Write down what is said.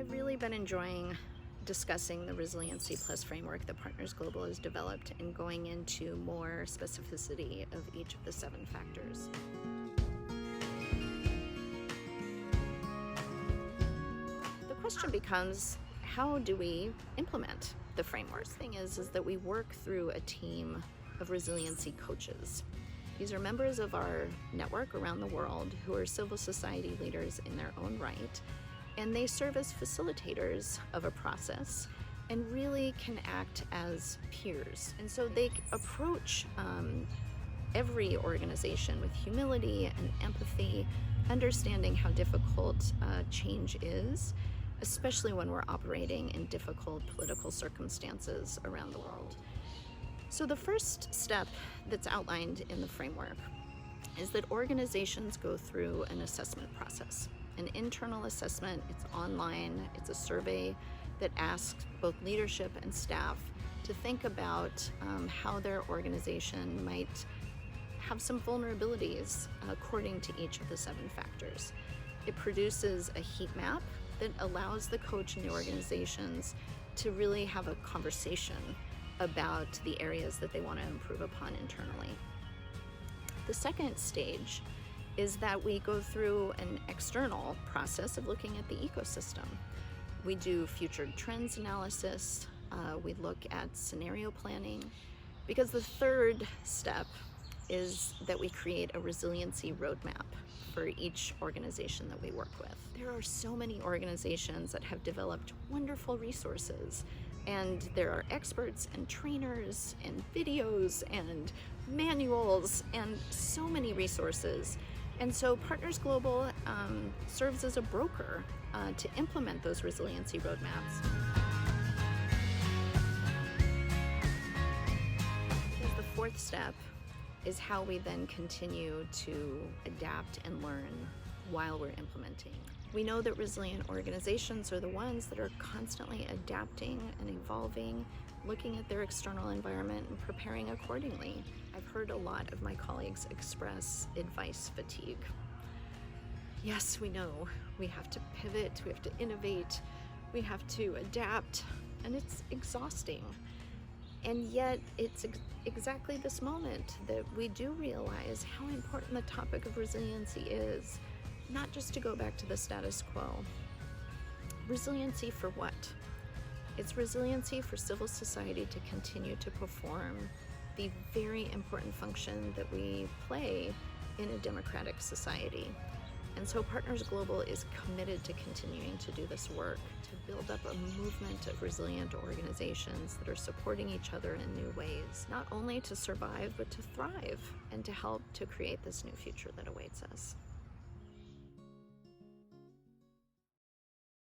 I've really been enjoying discussing the Resiliency Plus framework that Partners Global has developed and going into more specificity of each of the 7 factors. The question becomes, how do we implement the framework? The thing is that we work through a team of resiliency coaches. These are members of our network around the world who are civil society leaders in their own right, and they serve as facilitators of a process and really can act as peers. And so they approach every organization with humility and empathy, understanding how difficult change is, especially when we're operating in difficult political circumstances around the world. So the first step that's outlined in the framework is that organizations go through an assessment process. An internal assessment, it's online, it's a survey that asks both leadership and staff to think about how their organization might have some vulnerabilities according to each of the 7 factors. It produces a heat map that allows the coach and the organizations to really have a conversation about the areas that they want to improve upon internally. The second stage is that we go through an external process of looking at the ecosystem. We do future trends analysis, we look at scenario planning, because the third step is that we create a resiliency roadmap for each organization that we work with. There are so many organizations that have developed wonderful resources, and there are experts and trainers and videos and manuals and so many resources. And so Partners Global serves as a broker to implement those resiliency roadmaps. The fourth step is how we then continue to adapt and learn while we're implementing. We know that resilient organizations are the ones that are constantly adapting and evolving, looking at their external environment and preparing accordingly. I've heard a lot of my colleagues express advice fatigue. Yes, we know we have to pivot, we have to innovate, we have to adapt, and it's exhausting. And yet it's exactly this moment that we do realize how important the topic of resiliency is, not just to go back to the status quo. Resiliency for what? It's resiliency for civil society to continue to perform the very important function that we play in a democratic society. And so Partners Global is committed to continuing to do this work, to build up a movement of resilient organizations that are supporting each other in new ways, not only to survive, but to thrive and to help to create this new future that awaits us.